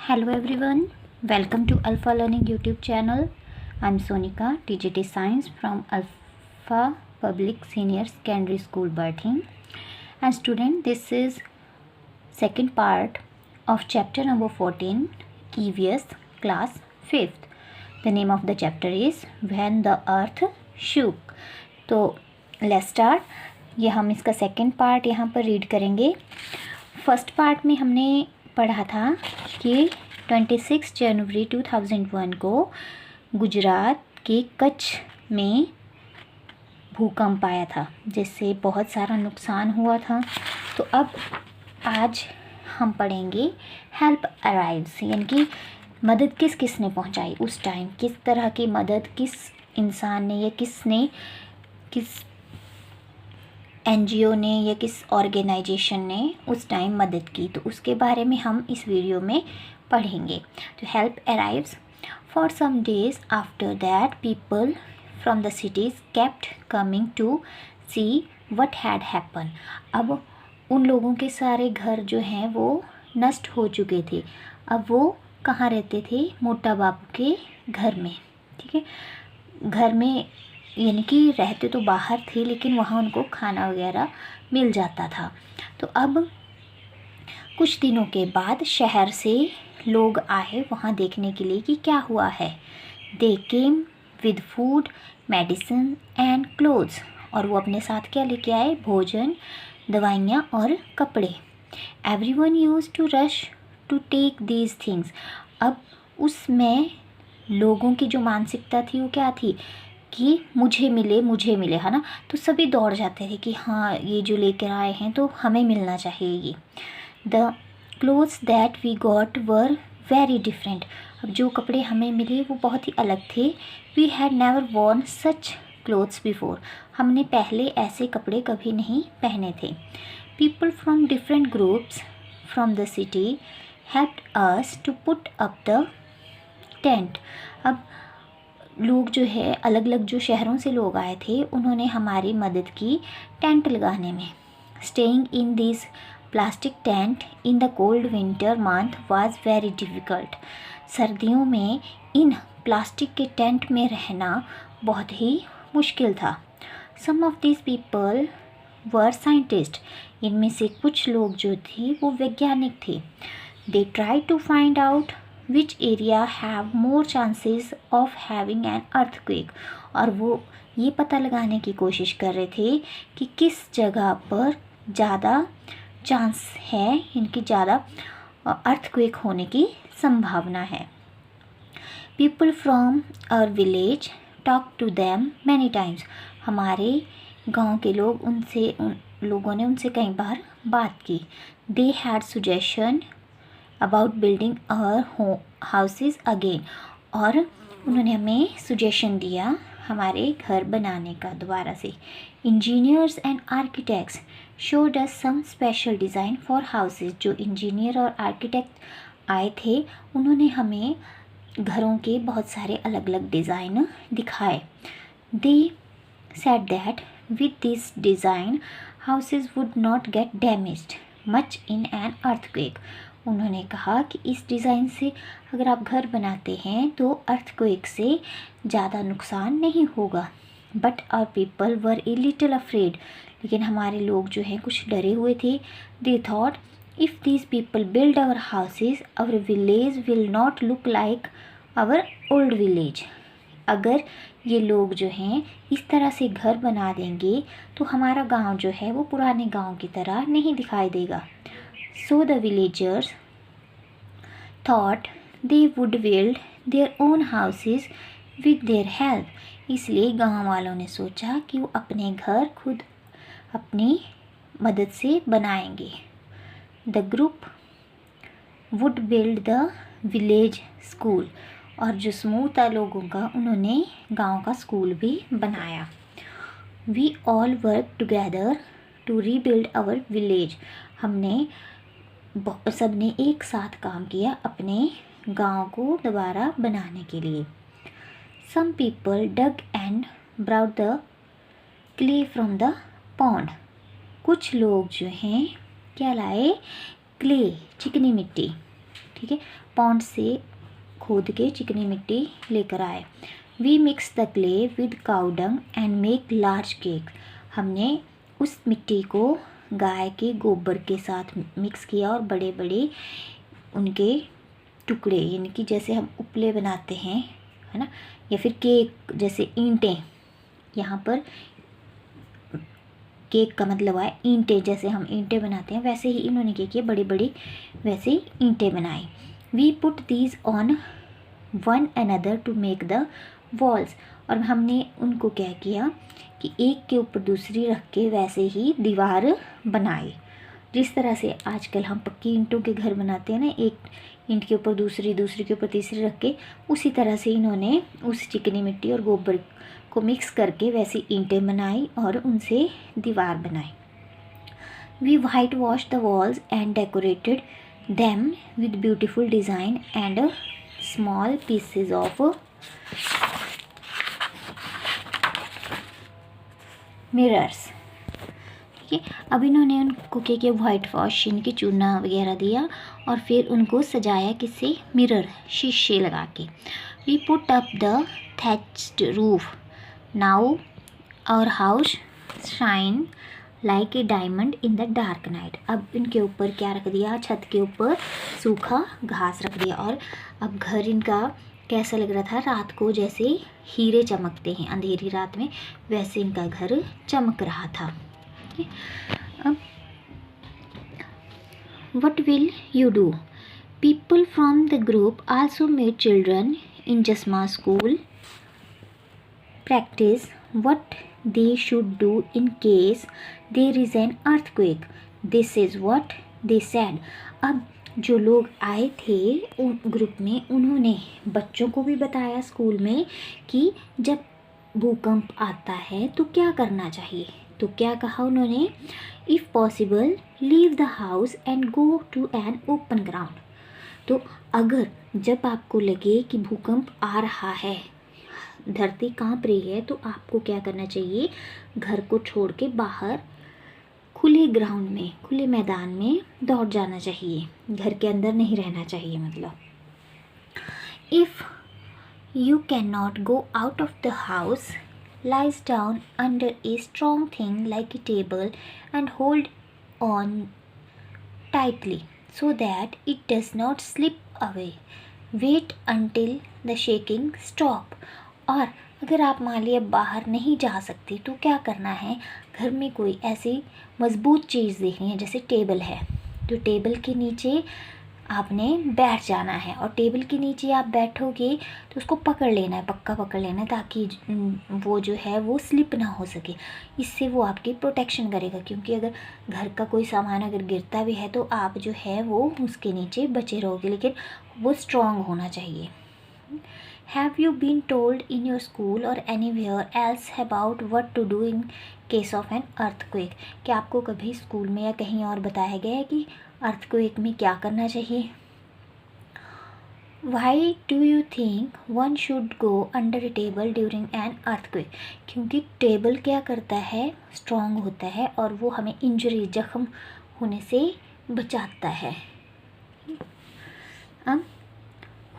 Hello everyone, welcome to Alpha Learning YouTube channel. I'm Sonika, TGT Science from Alpha Public Senior Secondary School, Barthing. And student, this is second part of chapter number 14, EVS class 5th. The name of the chapter is When the Earth Shook. तो let's start. ये हम इसका second part यहाँ पर read करेंगे. First part में हमने पढ़ा था कि 26 जनवरी 2001 को गुजरात के कच्छ में भूकंप आया था, जिससे बहुत सारा नुकसान हुआ था. तो अब आज हम पढ़ेंगे हेल्प अराइव्स, यानी कि मदद किस किस ने पहुंचाई उस टाइम, किस तरह की मदद किस इंसान ने या किस एनजीओ ने या किस ऑर्गेनाइजेशन ने उस टाइम मदद की. तो उसके बारे में हम इस वीडियो में पढ़ेंगे. तो help arrives. For some days after that people from the cities kept coming to see what had happen. अब उन लोगों के सारे घर जो हैं वो नष्ट हो चुके थे. अब वो कहाँ रहते थे? मोटा बाबू के घर में. ठीक है, घर में यानी कि रहते तो बाहर थे, लेकिन वहाँ उनको खाना वगैरह मिल जाता था. तो अब कुछ दिनों के बाद शहर से लोग आए वहाँ देखने के लिए कि क्या हुआ है. They came with food, medicine and clothes. और वो अपने साथ क्या लेके आए? भोजन, दवाइयाँ और कपड़े. Everyone used to rush to take these things. अब उसमें लोगों की जो मानसिकता थी वो क्या थी कि मुझे मिले, है ना. तो सभी दौड़ जाते थे कि हाँ, ये जो लेकर आए हैं तो हमें मिलना चाहिए ये. The clothes that we got were very different. अब जो कपड़े हमें मिले वो बहुत ही अलग थे. We had never worn such clothes before. हमने पहले ऐसे कपड़े कभी नहीं पहने थे. People from different groups from the city helped us to put up the tent. अब लोग जो है अलग अलग जो शहरों से लोग आए थे उन्होंने हमारी मदद की टेंट लगाने में. Staying in this plastic tent in the cold winter month was very difficult. सर्दियों में इन प्लास्टिक के टेंट में रहना बहुत ही मुश्किल था. Some of this people were scientist. इनमें से कुछ लोग जो थे वो वैज्ञानिक थे. They try to find out which area have more chances of having an earthquake. और वो ये पता लगाने की कोशिश कर रहे थे कि किस जगह पर ज़्यादा चांस है, इनकी ज़्यादा अर्थक्वेक होने की संभावना है. People from our village talk to them many times. हमारे गांव के लोग उन लोगों ने उनसे कई बार बात की. They had suggestion about building our houses again. और उन्होंने हमें सुजेशन दिया हमारे घर बनाने का दोबारा से. Engineers and architects showed us some special design for houses. जो इंजीनियर और आर्किटेक्ट आए थे उन्होंने हमें घरों के बहुत सारे अलग अलग डिज़ाइन दिखाए. They said that with this design houses would not gate damaged much in an earthquake. उन्होंने कहा कि इस डिज़ाइन से अगर आप घर बनाते हैं तो अर्थक्वेक से ज़्यादा नुकसान नहीं होगा. But our people were a little afraid. लेकिन हमारे लोग जो हैं कुछ डरे हुए थे. They thought if these people build our houses our village will not look like our old village. अगर ये लोग जो हैं इस तरह से घर बना देंगे तो हमारा गांव जो है वो पुराने गांव की तरह नहीं दिखाई देगा. So the villagers thought they would build their own houses with their help. इसलिए गांव वालों ने सोचा कि वो अपने घर खुद अपनी मदद से बनाएंगे. The group would build the village school. और जो समूह था लोगों का उन्होंने गांव का स्कूल भी बनाया. We all worked together to rebuild our village. हमने सब ने एक साथ काम किया अपने गांव को दोबारा बनाने के लिए. Some people dug and brought the clay from the pond. कुछ लोग जो हैं क्या लाए? क्ले, चिकनी मिट्टी. ठीक है, पॉन्ड से खोद के चिकनी मिट्टी लेकर आए। We mix the clay with cow dung and make large cake. हमने उस मिट्टी को गाय के गोबर के साथ मिक्स किया और बड़े बड़े उनके टुकड़े, यानी कि जैसे हम उपले बनाते हैं, है ना, या फिर केक जैसे ईंटें, यहाँ पर केक का मतलब है ईंटें, जैसे हम ईंटें बनाते हैं वैसे ही इन्होंने क्या किया, बड़ी बड़ी वैसे ही ईंटें बनाई। We put these on one another to make the walls. और हमने उनको क्या किया कि एक के ऊपर दूसरी रख के वैसे ही दीवार बनाई। जिस तरह से आजकल हम पक्की ईंटों के घर बनाते हैं ना, एक ईंट के ऊपर दूसरी, दूसरी के ऊपर तीसरी रख के, उसी तरह से इन्होंने उस चिकनी मिट्टी और गोबर को मिक्स करके वैसी ईंटें बनाई और उनसे दीवार बनाई। We whitewash the walls and decorated them with beautiful design and small pieces of mirrors. ठीक है, अब इन्होंने उनको क्या किया, वाइट वॉश, इनकी चूना वगैरह दिया और फिर उनको सजाया किससे, मिरर, शीशे लगा के। We put up the thatched roof, now our house shine like a diamond in the dark night. अब इनके ऊपर क्या रख दिया, छत के ऊपर सूखा घास रख दिया और अब घर इनका कैसा लग रहा था, रात को जैसे हीरे चमकते हैं अंधेरी रात में, वैसे इनका घर चमक रहा था। अब what will you do? People from the group also made children in Jasma school practice what they should do in case there is an earthquake. This is what they said. अब जो लोग आए थे उन ग्रुप में, उन्होंने बच्चों को भी बताया स्कूल में कि जब भूकंप आता है तो क्या करना चाहिए। तो क्या कहा उन्होंने, if possible leave the house and go to an open ground. तो अगर जब आपको लगे कि भूकंप आ रहा है, धरती कांप रही है, तो आपको क्या करना चाहिए, घर को छोड़ के बाहर खुले ग्राउंड में, खुले मैदान में दौड़ जाना चाहिए, घर के अंदर नहीं रहना चाहिए। मतलब if you can not go out of the house, lies down under a strong thing like a table and hold on tightly so that it does not slip away. Wait until the shaking stop. और अगर आप मान लिया बाहर नहीं जा सकती तो क्या करना है, घर में कोई ऐसी मज़बूत चीज़ देखनी है, जैसे टेबल है, जो टेबल के नीचे आपने बैठ जाना है और टेबल के नीचे आप बैठोगे तो उसको पकड़ लेना है, पक्का पकड़ लेना है, ताकि वो जो है वो स्लिप ना हो सके। इससे वो आपकी प्रोटेक्शन करेगा, क्योंकि अगर घर का कोई सामान अगर गिरता भी है तो आप जो है वो उसके नीचे बचे रहोगे, लेकिन वो स्ट्रॉन्ग होना चाहिए। Have you been told in your school और anywhere else about what to do in case of an earthquake? क्या आपको कभी स्कूल में या कहीं और बताया गया है कि अर्थक्वेक में क्या करना चाहिए? Why do you think one should go under A table during an earthquake? क्योंकि टेबल क्या करता है, स्ट्रॉन्ग होता है और वो हमें इंजरी, जख्म होने से बचाता है।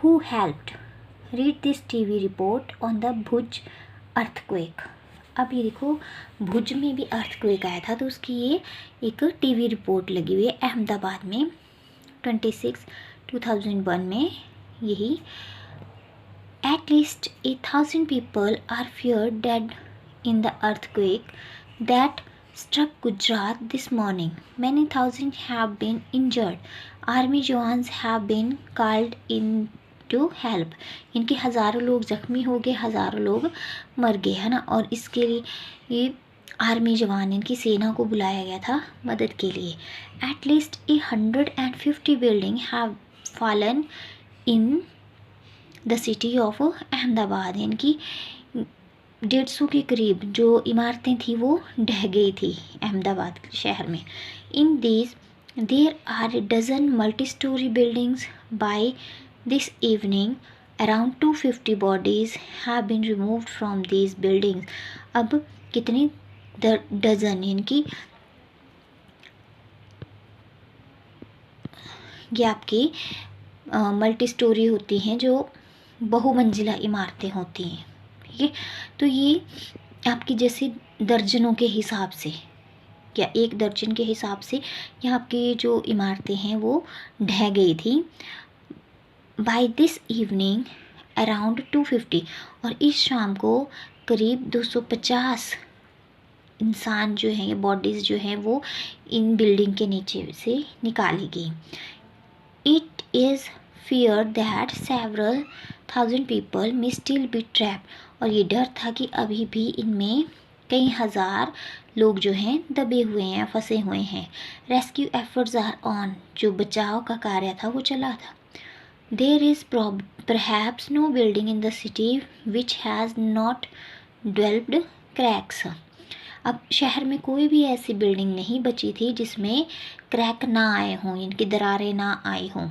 Who helped? Read this TV report on the Bhuj earthquake. अब ये देखो, भुज में भी अर्थक्वेक आया था, तो उसकी ये एक टीवी रिपोर्ट लगी हुई है अहमदाबाद में 26/2001 में। यही at least 8,000 people are fear dead in the earthquake that struck Gujarat this morning. Many thousands have been injured. Army jawans have been called in to help. इनके हज़ारों लोग जख्मी हो गए, हज़ारों लोग मर गए, है ना। और इसके लिए ये आर्मी जवान, इनकी सेना को बुलाया गया था मदद के लिए। At least 150 buildings have fallen in the city of Ahmedabad. इनकी 150 के करीब जो इमारतें थी वो ढह गई थी अहमदाबाद शहर में। In these there are a dozen multi-story buildings. By this evening around 250 bodies have been removed from these buildings. अब कितनी डजन, इनकी ये आपकी मल्टी स्टोरी होती हैं, जो बहुमंजिला इमारतें होती हैं। ठीक है, तो ये आपकी जैसे दर्जनों के हिसाब से या एक दर्जन के हिसाब से यहाँ आपकी जो इमारतें हैं वो ढह गई थी। बाय दिस इवनिंग अराउंड 250, और इस शाम को करीब 250 इंसान जो हैं, बॉडीज़ जो हैं वो इन बिल्डिंग के नीचे से निकाली गई। It is fear that several thousand people may still be trap, और ये डर था कि अभी भी इनमें कई हज़ार लोग जो हैं दबे हुए हैं, फंसे हुए हैं। रेस्क्यू एफर्ट्स आर ऑन, जो बचाव का कार्य था वो चला था। There is perhaps no building in the city which has not developed cracks. अब शहर में कोई भी ऐसी बिल्डिंग नहीं बची थी जिसमें क्रैक ना आए हों, इनकी दरारें ना आई हों।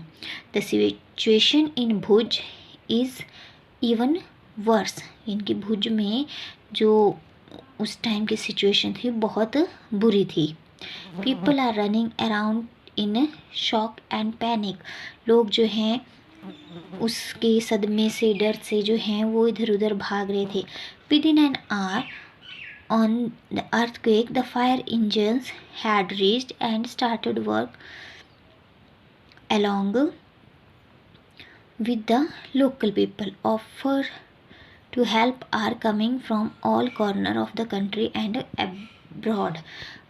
The situation in Bhuj is even worse, इनकी भुज में जो उस टाइम की सिचुएशन थी बहुत बुरी थी। People are running around in shock and panic, लोग जो हैं उसके सदमे से, डर से जो हैं वो इधर उधर भाग रहे थे। Within an hour on the earthquake, the fire engines had reached and started work along with the local people. Offer to help are coming from all corner of the country and abroad.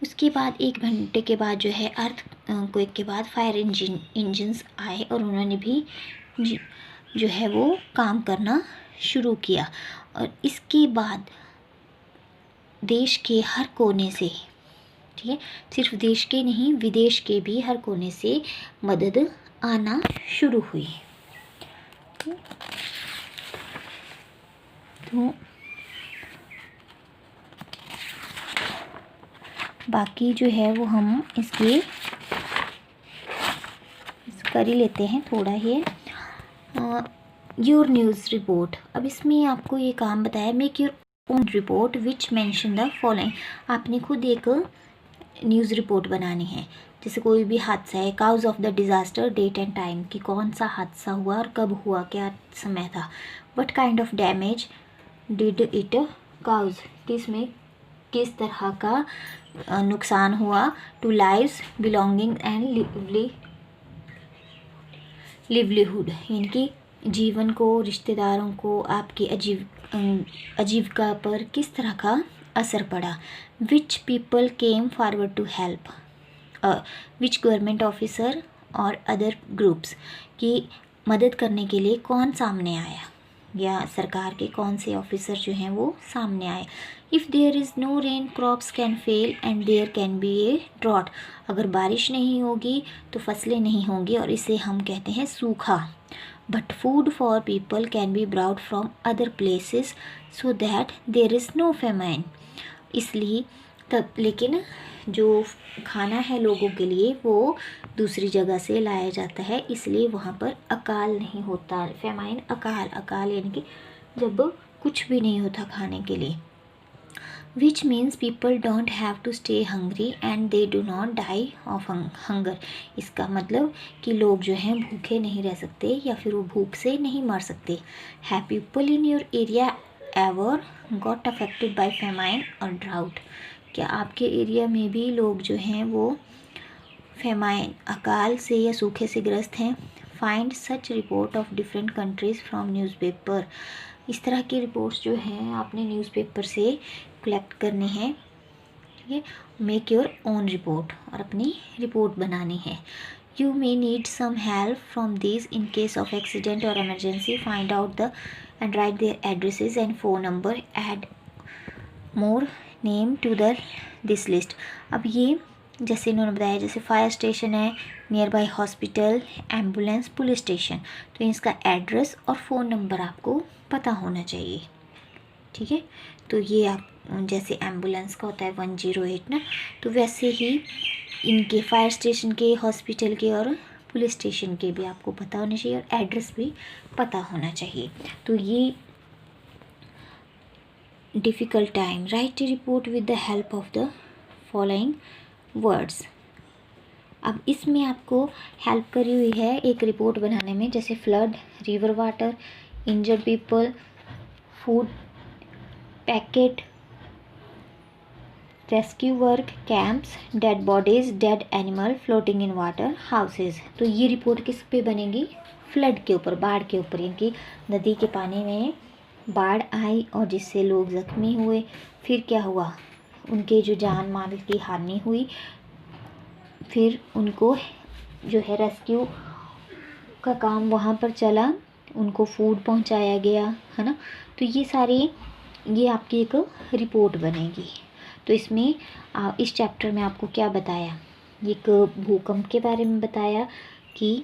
उसके बाद 1 घंटे के बाद जो है earthquake के बाद fire engines आए और उन्होंने भी जो है वो काम करना शुरू किया। और इसके बाद देश के हर कोने से, ठीक है, सिर्फ देश के नहीं विदेश के भी हर कोने से मदद आना शुरू हुई। तो बाकी जो है वो हम इसके कर ही लेते हैं थोड़ा ही। योर न्यूज़ रिपोर्ट, अब इसमें आपको ये काम बताया, make your own report which mention the following. आपने खुद एक न्यूज़ रिपोर्ट बनानी है। जैसे कोई भी हादसा है, cause of the disaster, date and time, कि कौन सा हादसा हुआ और कब हुआ, क्या समय था। What kind of damage did it cause, किसमें किस तरह का नुकसान हुआ। To lives, belonging and livelihood, यानी कि जीवन को, रिश्तेदारों को, आपकी आजीविका पर किस तरह का असर पड़ा। Which people came forward to help, which government officer और अदर ग्रुप्स, की मदद करने के लिए कौन सामने आया, या सरकार के कौन से ऑफिसर जो हैं वो सामने आए। If there is no rain, crops can fail and there can be a drought, अगर बारिश नहीं होगी तो फसलें नहीं होंगी और इसे हम कहते हैं सूखा। But food for people can be brought from other places so that there is no famine, इसलिए तब लेकिन जो खाना है लोगों के लिए वो दूसरी जगह से लाया जाता है, इसलिए वहाँ पर अकाल नहीं होता। फेमाइन अकाल यानी कि जब कुछ भी नहीं होता खाने के लिए। Which means people don't have to stay hungry and they do not die of hunger, इसका मतलब कि लोग जो हैं भूखे नहीं रह सकते या फिर वो भूख से नहीं मर सकते। Have people in your area ever got affected by famine और ड्राउट, क्या आपके एरिया में भी लोग जो हैं वो फेमाइन अकाल से या सूखे से ग्रस्त हैं। Find such report of different countries from newspaper, इस तरह की रिपोर्ट्स जो हैं आपने न्यूज़पेपर से कलेक्ट करनी है। ठीक है, मेक योर ओन रिपोर्ट, और अपनी रिपोर्ट बनानी है। You may need some help from this in case of accident और emergency, find out the and right there addresses and phone number, add more name to the this list. अब ये जैसे इन्होंने बताया, जैसे फायर स्टेशन है, nearby hospital, ambulance, police station, तो इसका एड्रेस और फ़ोन नंबर आपको पता होना चाहिए। ठीक है, तो ये आप जैसे एम्बुलेंस का होता है 108 ना, तो वैसे ही इनके फायर स्टेशन के, हॉस्पिटल के और पुलिस स्टेशन के भी आपको पता होना चाहिए और एड्रेस भी पता होना चाहिए। तो ये difficult time, right A report with the help of the following words. अब इसमें आपको हेल्प करी हुई है एक रिपोर्ट बनाने में, जैसे flood, river water, injured people, food packet, rescue work, camps, dead bodies, dead animal floating in water, houses. तो ये रिपोर्ट किस पे बनेगी? फ्लड के ऊपर, बाढ़ के ऊपर, यानी नदी के पानी में बाढ़ आई और जिससे लोग ज़ख्मी हुए, फिर क्या हुआ, उनके जो जान माल की हानि हुई, फिर उनको जो है रेस्क्यू का काम वहाँ पर चला, उनको फूड पहुँचाया गया, है ना। तो ये सारी ये आपकी एक रिपोर्ट बनेगी। तो इसमें इस चैप्टर में आपको क्या बताया, एक भूकंप के बारे में बताया कि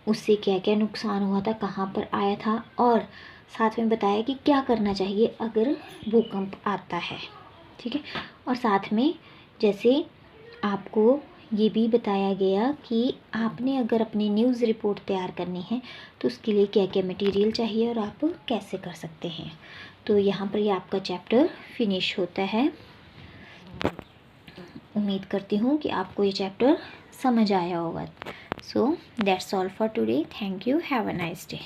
उससे क्या क्या नुकसान हुआ था, कहाँ पर आया था, और साथ में बताया कि क्या करना चाहिए अगर भूकंप आता है, ठीक है। और साथ में जैसे आपको ये भी बताया गया कि आपने अगर अपनी न्यूज़ रिपोर्ट तैयार करनी है तो उसके लिए क्या क्या मटेरियल चाहिए और आप कैसे कर सकते हैं। तो यहाँ पर ये आपका चैप्टर फिनिश होता है। उम्मीद करती हूँ कि आपको ये चैप्टर समझ आया होगा। So that's all for today. Thank you. Have a nice day.